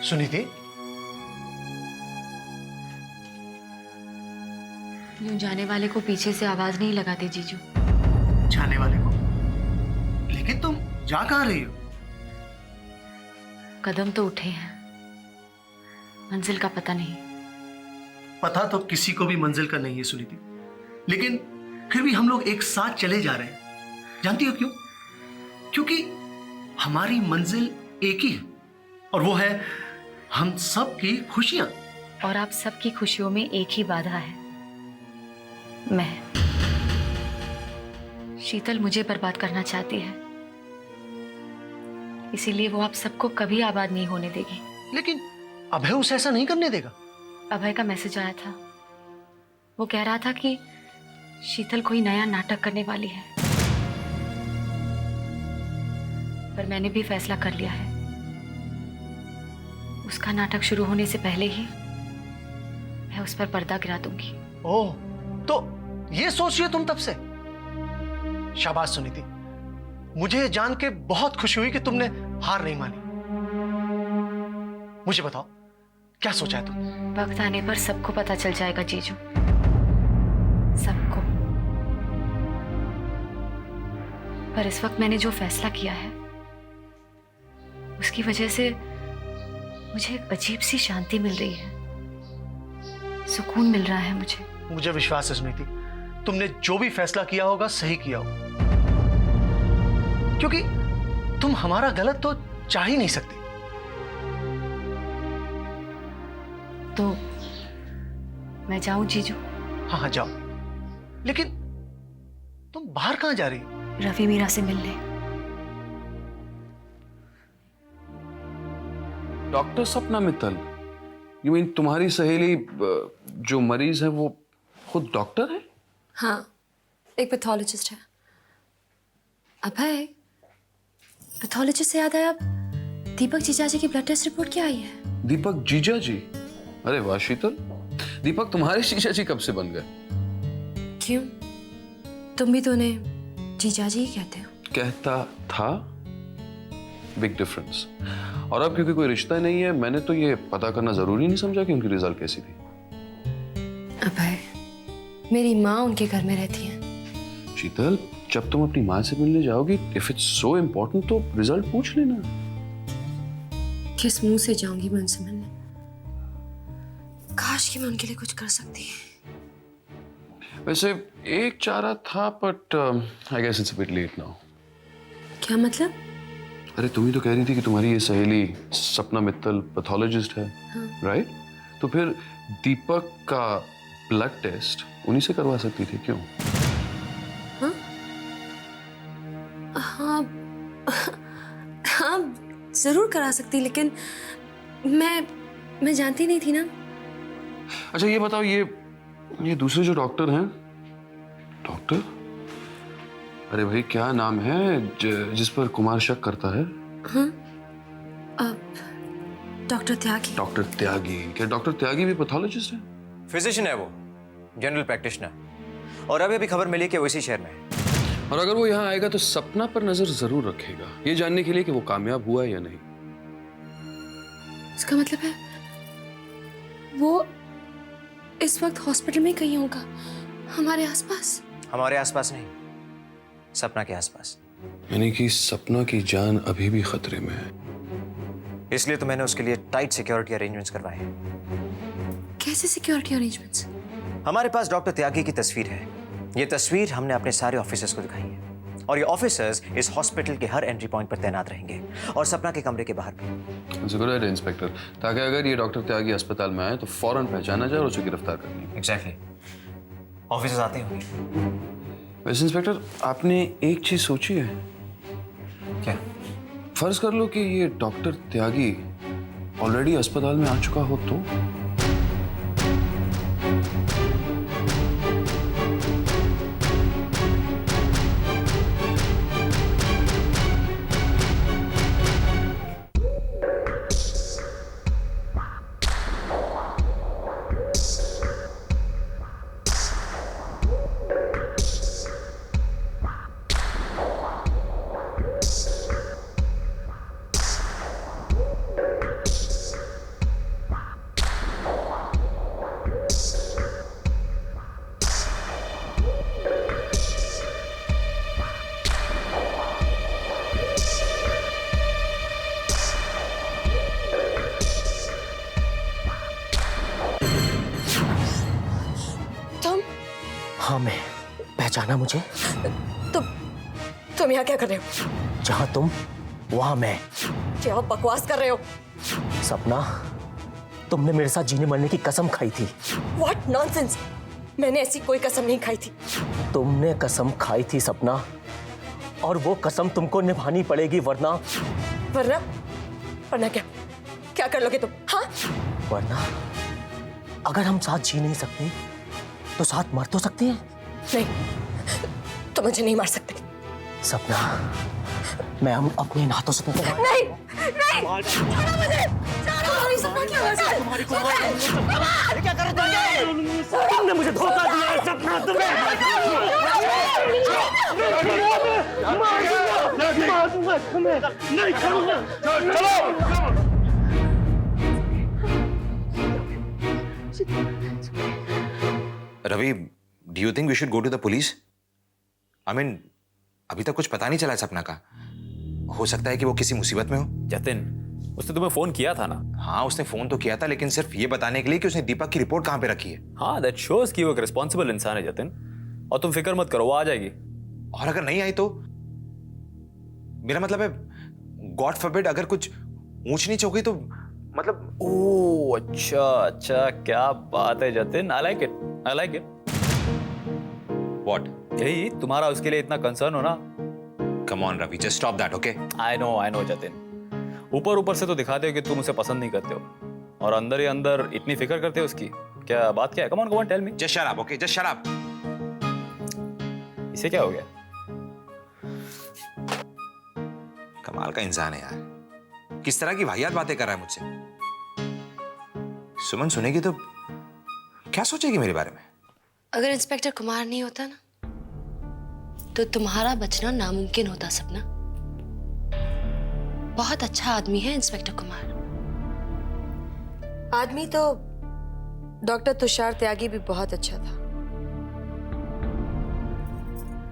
सुनीति, यूं जाने वाले को पीछे से आवाज नहीं लगाते जीजू। जाने वाले को? लेकिन तुम जा कहाँ रही हो? कदम तो उठे हैं, मंजिल का पता नहीं। पता तो किसी को भी मंजिल का नहीं है सुनीति, लेकिन फिर भी हम लोग एक साथ चले जा रहे हैं। जानती हो क्यों? क्योंकि हमारी मंजिल एक ही है, और वो है हम सब की खुशियां। और आप सबकी खुशियों में एक ही बाधा है, मैं। शीतल मुझे बर्बाद करना चाहती है, इसीलिए वो आप सबको कभी आबाद नहीं होने देगी। लेकिन अभय उसे ऐसा नहीं करने देगा। अभय का मैसेज आया था, वो कह रहा था कि शीतल कोई नया नाटक करने वाली है, पर मैंने भी फैसला कर लिया है। उसका नाटक शुरू होने से पहले ही मैं उस पर पर्दा गिरा दूंगी। ओह, तो ये सोच रही हो तुम तब से? शाबाश सुनीति, मुझे ये जान के बहुत खुशी हुई कि तुमने हार नहीं मानी। मुझे बताओ, क्या सोचा है तुमने? वक्त आने पर सबको पता चल जाएगा जीजू, सबको। पर इस वक्त मैंने जो फैसला किया है, उसकी वजह से मुझे एक अजीब सी शांति मिल रही है, सुकून मिल रहा है मुझे। मुझे विश्वास है सुनीति, तुमने जो भी फैसला किया होगा सही किया होगा, क्योंकि तुम हमारा गलत तो चाह ही नहीं सकती। तो मैं जाऊं जीजू? हाँ हाँ, जाओ। लेकिन तुम बाहर कहां जा रही हो? रवि मीरा से मिलने। डॉक्टर सपना मित्तल, यू मीन तुम्हारी सहेली जो मरीज है वो खुद डॉक्टर है? हाँ, एक पैथोलॉजिस्ट है। अभय, पैथोलॉजिस्ट से याद आया, दीपक जीजा जी की ब्लड टेस्ट रिपोर्ट क्या आई है? दीपक जीजा जी? अरे वाह शीतल, दीपक तुम्हारे जीजा जी कब से बन गए? क्यों, तुम भी तो उन्हें जीजा जी ही कहते हो। कहता था, बिग डिफरेंस। और अब क्योंकि कोई रिश्ता नहीं है, मैंने तो ये पता करना जरूरी नहीं समझा कि उनकी रिजल्ट कैसी थी। अभय, मेरी माँ उनके घर में रहती है। शीतल, जब तुम अपनी माँ से मिलने जाओगी, इफ इट्स सो इम्पोर्टेंट तो रिजल्ट पूछ लेना। किस मुंह से जाऊंगी मैं उनसे मिलने? काश कि मैं उनके लिए कुछ कर सकती। वैसे एक चारा था, but I guess it's a bit late now. क्या मतलब? अरे तुम ही तो कह रही थी कि तुम्हारी ये सहेली सपना मित्तल पैथोलॉजिस्ट है, राइट? तो फिर दीपक का ब्लड टेस्ट उन्हीं से करवा सकती थी, क्यों? हाँ हाँ हाँ, जरूर करा सकती, लेकिन मैं जानती नहीं थी ना। अच्छा ये बताओ, ये दूसरे जो डॉक्टर हैं, डॉक्टर, अरे भाई क्या नाम है जिस पर कुमार शक करता है? हाँ, डॉक्टर त्यागी। डॉक्टर त्यागी? क्या डॉक्टर त्यागी भी पैथोलॉजिस्ट है? फिजिशियन है वो, जनरल प्रैक्टिशनर। और अभी खबर मिली कि वो इसी शहर में है। और अगर वो यहाँ आएगा तो सपना पर नजर जरूर रखेगा, ये जानने के लिए कि वो कामयाब हुआ है या नहीं। इसका मतलब है वो इस वक्त हॉस्पिटल में कहीं होगा, हमारे आसपास। हमारे आसपास नहीं, सपना के आसपास। यानी कि सपना की जान अभी भी खतरे में है। इसलिए तो मैंने उसके लिए टाइट सिक्योरिटी अरेंजमेंट्स करवाए हैं। कैसे सिक्योरिटी अरेंजमेंट्स? हमारे पास डॉक्टर त्यागी की तस्वीर है। ये तस्वीर हमने अपने सारे ऑफिसर्स को दिखाई है, और ये ऑफिसर्स इस हॉस्पिटल के हर एंट्री पॉइंट पर तैनात रहेंगे, और सपना के कमरे के बाहर भी। गुड आइडिया इंस्पेक्टर, ताकि अगर ये डॉक्टर त्यागी अस्पताल में आए तो फौरन पहचाना जाए और उसे गिरफ्तार कर लिया। एग्जैक्टली, ऑफिसर्स आते होंगे। वैसे इंस्पेक्टर, आपने एक चीज सोची है क्या? फर्ज कर लो कि ये डॉक्टर त्यागी ऑलरेडी अस्पताल में आ चुका हो तो? पहचाना मुझे? तुम यहाँ क्या कर रहे हो? जहां तुम वहां मैं। क्या बकवास कर रहे हो? सपना, तुमने मेरे साथ जीने मरने की कसम खाई थी। What nonsense! मैंने ऐसी कोई कसम नहीं खाई थी। तुमने कसम खाई थी सपना, और वो कसम तुमको निभानी पड़ेगी, वरना वरना क्या? क्या कर लोगे तुम? हाँ? वरना अगर हम साथ जी नहीं सकते तो साथ मर तो सकते हैं। नहीं, तुम मुझे नहीं मार सकते। सपना, मैं हम अपने हाथों से तुमको नहीं, नहीं, छोड़ो मुझे, छोड़ो। तुम्हारी सपना क्या हो रहा है? क्या कर रहे हो? तुमने मुझे धोखा दिया है सपना, तुम्हें मार दूंगा तुम्हें, नहीं छोड़ूंगा। चलो। Ravi, do you think we should go to the police? I mean, अभी तक कुछ पता नहीं चला है सपना का। हो सकता है कि वो किसी मुसीबत में हो। जतिन, उसने तुम्हें फोन किया था ना? हाँ, उसने फोन तो किया था, लेकिन सिर्फ ये बताने के लिए कि उसने दीपक की रिपोर्ट कहाँ पे रखी है। हाँ, दैट शोज कि वो एक रिस्पॉन्सिबल इंसान है जतिन। और तुम फिक्र मत करो, वो आ जाएगी। और अगर नहीं आई तो? मेरा मतलब है, गॉड फॉरबिड, अगर कुछ ऊंच नीच हो गई तो मतलब। ओह अच्छा अच्छा, क्या बात है Jatin, I like it, I like it. What? यही तुम्हारा उसके लिए इतना कंसर्न हो ना। Come on Ravi, just stop that, okay? I know Jatin. ऊपर ऊपर से तो दिखाते हो कि तुम उसे पसंद नहीं करते हो, और अंदर ही अंदर इतनी फिक्र करते हो उसकी। क्या बात क्या है? Come on tell me. Just shut up, okay? Just shut up. इसे क्या हो गया? कमाल का इंसान है यार, किस तरह की वाहियात बातें कर रहा है मुझसे। सुमन सुनेगी तो क्या सोचेगी मेरे बारे में? अगर इंस्पेक्टर कुमार नहीं होता ना, तो तुम्हारा बचना नामुमकिन होता सपना। बहुत अच्छा आदमी है इंस्पेक्टर कुमार। आदमी तो डॉक्टर तुषार त्यागी भी बहुत अच्छा था,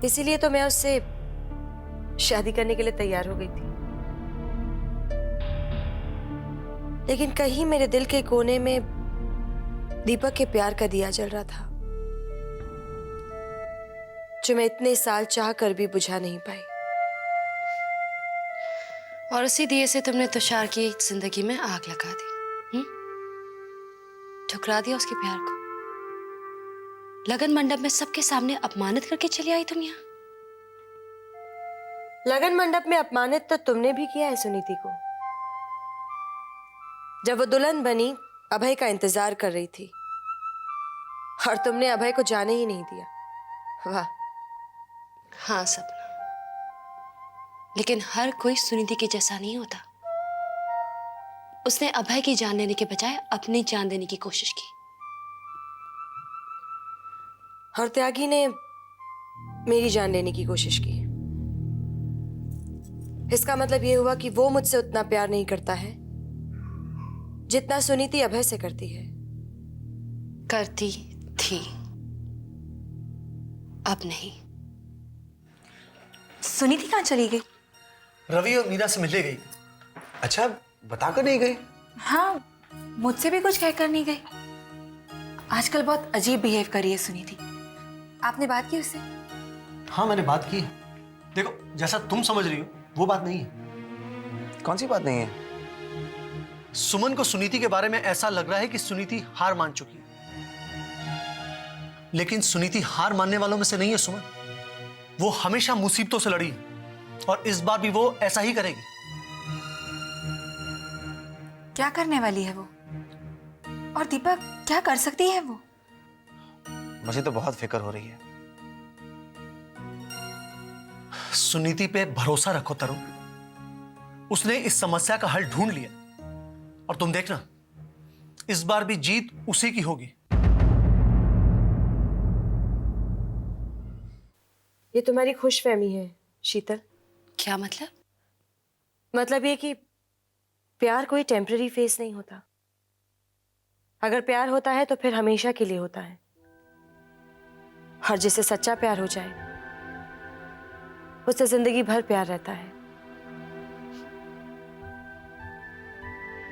इसीलिए तो मैं उससे शादी करने के लिए तैयार हो गई थी। लेकिन कहीं मेरे दिल के कोने में दीपक के प्यार का दिया जल रहा था, जो मैं इतने साल चाह कर भी बुझा नहीं पाई। और उसी दिए से तुमने तुषार की जिंदगी में आग लगा दी। ठुकरा दिया उसके प्यार को। लगन मंडप में सबके सामने अपमानित करके चली आई तुम यहाँ। लगन मंडप में अपमानित तो तुमने भी किया है सुनीति को। जब वो दुल्हन बनी, अभय का इंतजार कर रही थी, और तुमने अभय को जाने ही नहीं दिया। वाह। हाँ सपना, लेकिन हर कोई सुनीति के जैसा नहीं होता। उसने अभय की जान लेने के बजाय अपनी जान देने की कोशिश की, और त्यागी ने मेरी जान लेने की कोशिश की। इसका मतलब यह हुआ कि वो मुझसे उतना प्यार नहीं करता है जितना सुनीति अभय से करती है। करती थी, अब नहीं। सुनीति कहाँ चली गई? रवि और मीरा से मिलने गई। अच्छा, बताकर नहीं गई? हाँ, मुझसे भी कुछ कहकर नहीं गई। आजकल बहुत अजीब बिहेव कर रही है सुनीति। आपने बात की उससे? हाँ, मैंने बात की। देखो, जैसा तुम समझ रही हो वो बात नहीं है। कौन सी बात नहीं है? सुमन को सुनीति के बारे में ऐसा लग रहा है कि सुनीति हार मान चुकी है, लेकिन सुनीति हार मानने वालों में से नहीं है। सुमन, वो हमेशा मुसीबतों से लड़ी है, और इस बार भी वो ऐसा ही करेगी। क्या करने वाली है वो? और दीपक क्या कर सकती है वो? मुझे तो बहुत फिक्र हो रही है। सुनीति पे भरोसा रखो तरुण, उसने इस समस्या का हल ढूंढ लिया, और तुम देखना इस बार भी जीत उसी की होगी। ये तुम्हारी खुशफहमी है शीतल। क्या मतलब? मतलब ये कि प्यार कोई टेम्पररी फेस नहीं होता। अगर प्यार होता है तो फिर हमेशा के लिए होता है, और जिसे सच्चा प्यार हो जाए उससे जिंदगी भर प्यार रहता है।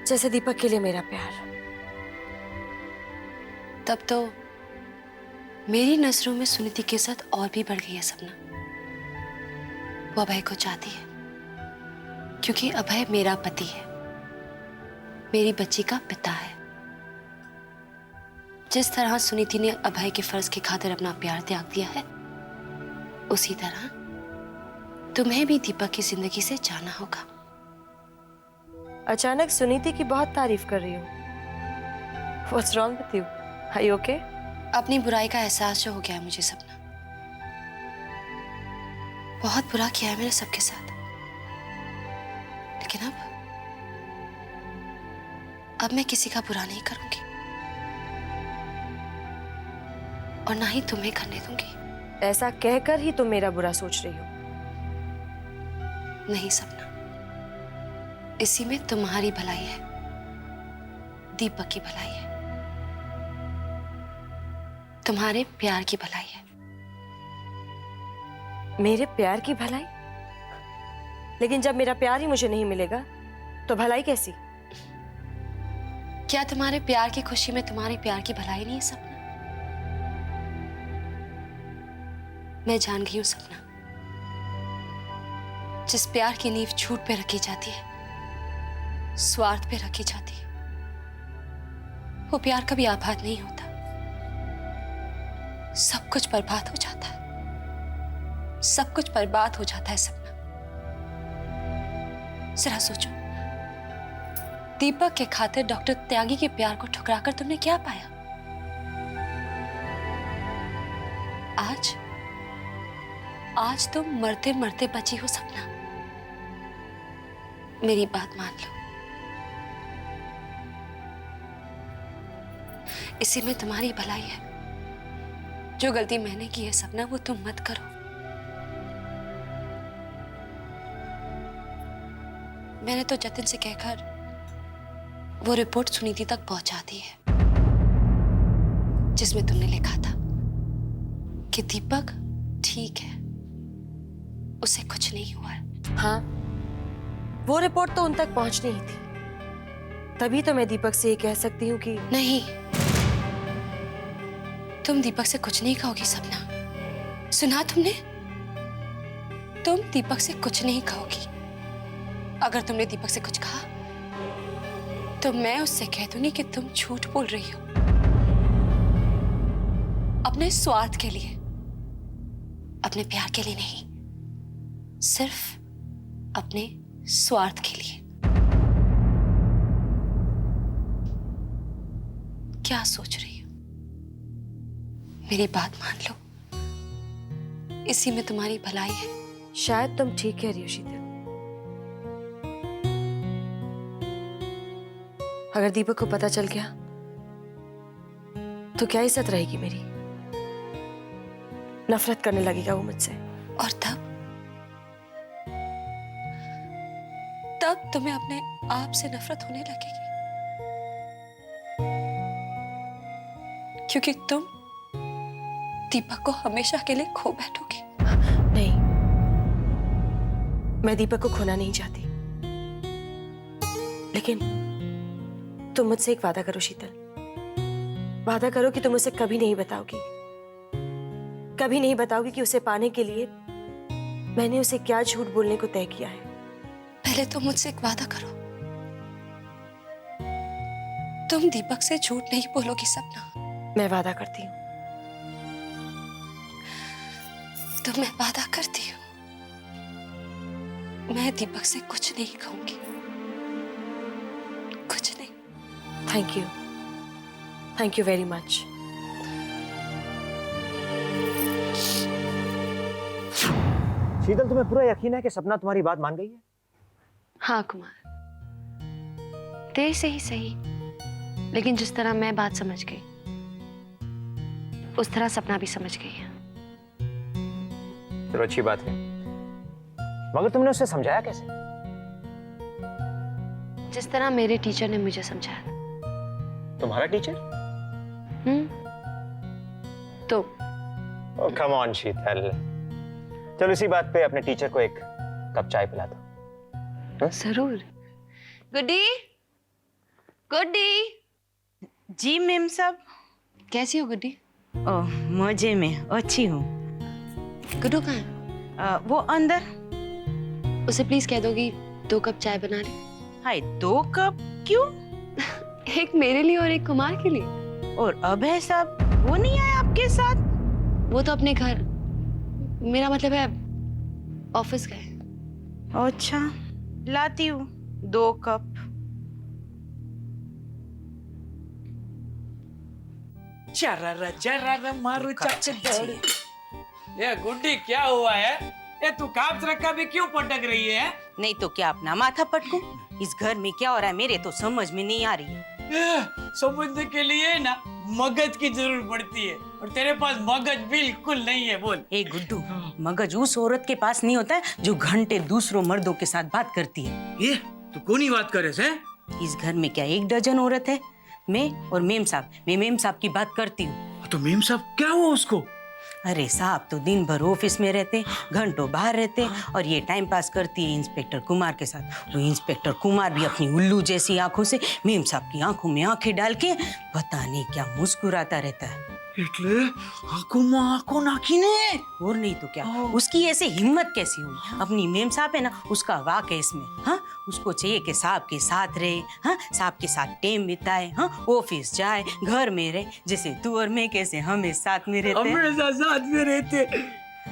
जैसे दीपक के लिए मेरा प्यार। तब तो मेरी नजरों में सुनीति के साथ और भी बढ़ गई है सपना। वो अभय को चाहती है क्योंकि अभय मेरा पति है, मेरी बच्ची का पिता है। जिस तरह सुनीति ने अभय के फर्ज की खातिर अपना प्यार त्याग दिया है, उसी तरह तुम्हें भी दीपक की जिंदगी से जाना होगा। अचानक सुनीति की बहुत तारीफ कर रही हूँ। What's wrong with you? Are you okay? अपनी बुराई का एहसास जो हो गया है मुझे सपना। बहुत बुरा किया है मैंने सबके साथ, लेकिन अब मैं किसी का बुरा नहीं करूंगी और ना ही तुम्हें करने दूंगी। ऐसा कहकर ही तुम मेरा बुरा सोच रही हो। नहीं सपना, इसी में तुम्हारी भलाई है, दीपक की भलाई है, तुम्हारे प्यार की भलाई है। मेरे प्यार की भलाई? लेकिन जब मेरा प्यार ही मुझे नहीं मिलेगा तो भलाई कैसी? क्या तुम्हारे प्यार की खुशी में तुम्हारे प्यार की भलाई नहीं है सपना? मैं जान गई हूं सपना, जिस प्यार की नींव झूठ पे रखी जाती है, स्वार्थ पे रखी जाती है, वो प्यार कभी आबाद नहीं होता। सब कुछ बर्बाद हो जाता है, सब कुछ बर्बाद हो जाता है सपना। जरा सोचो, दीपक के खातिर डॉक्टर त्यागी के प्यार को ठुकराकर तुमने क्या पाया? आज तुम मरते मरते बची हो सपना। मेरी बात मान लो, इसी में तुम्हारी भलाई है। जो गलती मैंने की है सपना, वो तुम मत करो। मैंने तो जतिन से कहकर वो रिपोर्ट सुनीति तक पहुंचा दी है, जिसमें तुमने लिखा था कि दीपक ठीक है, उसे कुछ नहीं हुआ है। हाँ, वो रिपोर्ट तो उन तक पहुंचनी ही थी। तभी तो मैं दीपक से ये कह सकती हूँ कि नहीं, तुम दीपक से कुछ नहीं कहोगी सपना। सुना तुमने? तुम दीपक से कुछ नहीं कहोगी। अगर तुमने दीपक से कुछ कहा तो मैं उससे कह दूंगी कि तुम झूठ बोल रही हो, अपने स्वार्थ के लिए, अपने प्यार के लिए नहीं, सिर्फ अपने स्वार्थ के लिए। क्या सोच रही हो? मेरी बात मान लो, इसी में तुम्हारी भलाई है। शायद तुम ठीक कह रही हो शीतल। अगर दीपक को पता चल गया तो क्या इज्जत रहेगी मेरी? नफरत करने लगेगा वो मुझसे। और तब तुम्हें अपने आप से नफरत होने लगेगी, क्योंकि तुम दीपक को हमेशा के लिए खो बैठोगी। नहीं, मैं दीपक को खोना नहीं चाहती, लेकिन तुम मुझसे एक वादा करो शीतल। वादा करो कि तुम उसे कभी नहीं बताओगी, कभी नहीं बताओगी कि उसे पाने के लिए मैंने उसे क्या झूठ बोलने को तय किया है। पहले तुम मुझसे एक वादा करो, तुम दीपक से झूठ नहीं बोलोगी सपना। मैं वादा करती हूँ। तो मैं वादा करती हूँ, मैं दीपक से कुछ नहीं कहूंगी, कुछ नहीं। Thank you very much. Sheetal, तुम्हें पूरा यकीन है कि सपना तुम्हारी बात मान गई है? हाँ कुमार, देर से ही सही, लेकिन जिस तरह मैं बात समझ गई, उस तरह सपना भी समझ गई है। चलो अच्छी बात है, मगर तुमने उसे समझाया कैसे? जिस तरह मेरे टीचर ने मुझे समझाया था। तुम्हारा टीचर? तो कम ऑन शीतल, चलो इसी बात पे अपने टीचर को एक कप चाय पिला दो। जरूर। गुड्डी, गुड्डी। जी मैम साहब। कैसी हो गुड्डी? ओह, मजे में अच्छी हूँ। गुड्डू कहाँ है? वो अंदर। उसे प्लीज कह दो कि 2 कप चाय बना ले। हाय, 2 कप क्यों? एक मेरे लिए और एक कुमार के लिए। और अभय साहब वो नहीं आए आपके साथ? वो तो अपने घर, मेरा मतलब है ऑफिस गए। अच्छा, लाती हूँ 2 कप। चरा मारू चक। ये गुड्डी क्या हुआ है? ये तू काब्ज रखा भी क्यों पटक रही है? नहीं तो क्या अपना माथा पटकूं? इस घर में क्या हो रहा है मेरे तो समझ में नहीं आ रही है। समझने के लिए ना मगज की जरूरत पड़ती है, और तेरे पास मगज बिल्कुल नहीं है। बोल। ए गुड्डू, मगज उस औरत के पास नहीं होता है जो घंटे दूसरों मर्दों के साथ बात करती है। ये तू कौन ही बात करे से? इस घर में क्या 1 डजन औरत है? मैं और मेम साहब, मैं मेम साहब की बात करती हूँ। तो मेम साहब क्या हुआ उसको? अरे साहब तो दिन भर ऑफिस में रहते, घंटों बाहर रहते, और ये टाइम पास करती है इंस्पेक्टर कुमार के साथ। वो इंस्पेक्टर कुमार भी अपनी उल्लू जैसी आंखों से मेम साहब की आंखों में आंखें डाल के पता नहीं क्या मुस्कुराता रहता है। એટલે આંખો માં આંખો નાખીને? और नहीं तो क्या, उसकी ऐसे हिम्मत कैसी हुई? अपनी मेम साहब है ना, उसका वाक है इसमें। हाँ, उसको चाहिए कि साहब के साथ रहे, हाँ, साहब के साथ टाइम बिताए, हाँ, ऑफिस जाए, घर में रहे, जैसे तू और मैं कैसे हमेशा साथ में रहते हैं। हमेशा साथ में रहते।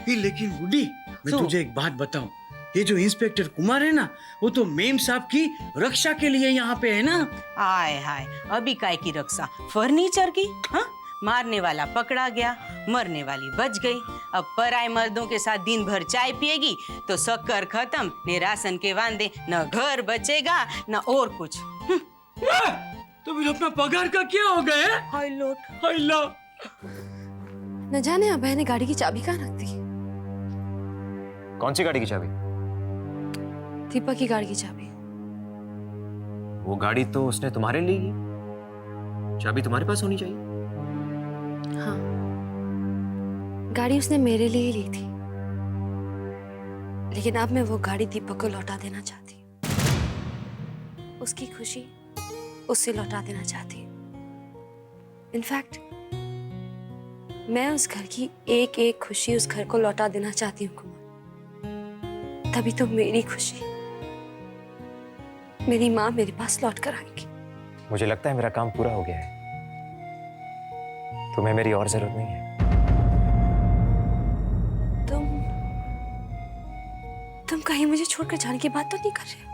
ये लेकिन गुड्डी, मैं तुझे एक बात बताऊं, ये जो इंस्पेक्टर कुमार है ना, वो तो मेम साहब की रक्षा के लिए यहाँ पे है ना। हाय हाय, अभी काय की रक्षा? फर्नीचर की? हाँ, मारने वाला पकड़ा गया, मरने वाली बच गई। अब पराए मर्दों के साथ दिन भर चाय पिएगी तो शक्कर खत्म, न राशन के वांदे, न घर बचेगा, न और कुछ। तो फिर अपना पगार का क्या हो गया? हाय लोट। हाय लो। न जाने अभय ने गाड़ी की चाबी कहाँ रख दी। कौन सी गाड़ी की चाबी? दीपक की गाड़ी की चाबी। वो गाड़ी तो उसने तुम्हारे ली है, चाबी तुम्हारे पास होनी चाहिए। हाँ, गाड़ी उसने मेरे लिए ही ली थी, लेकिन अब मैं वो गाड़ी दीपक को लौटा देना चाहती हूँ। उसकी खुशी उससे लौटा देना चाहती हूँ। इनफैक्ट मैं उस घर की एक एक खुशी उस घर को लौटा देना चाहती हूँ कुमार। तभी तो मेरी खुशी, मेरी माँ मेरे पास लौट कर आएगी। मुझे लगता है मेरा काम पूरा हो गया है, तुम्हें मेरी और जरूरत नहीं है। तुम कहीं मुझे छोड़कर जाने की बात तो नहीं कर रहे हो?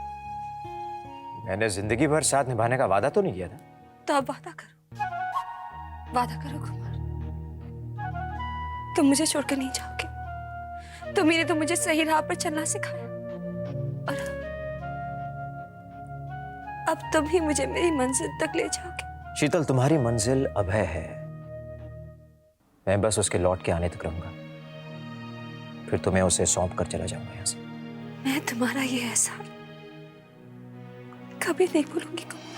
मैंने जिंदगी भर साथ निभाने का वादा तो नहीं किया था। तो अब वादा करो, वादा करो कुमार, तुम मुझे छोड़कर नहीं जाओगे। तुमने तो मुझे सही राह पर चलना सिखाया, और अब तुम ही मुझे मेरी मंजिल तक ले जाओगे। शीतल, तुम्हारी मंजिल अभय है, मैं बस उसके लौट के आने तक रहूंगा, फिर तुम्हें उसे सौंप कर चला जाऊंगा यहाँ से। मैं तुम्हारा ये एहसान कभी नहीं भूलूंगी कुमार।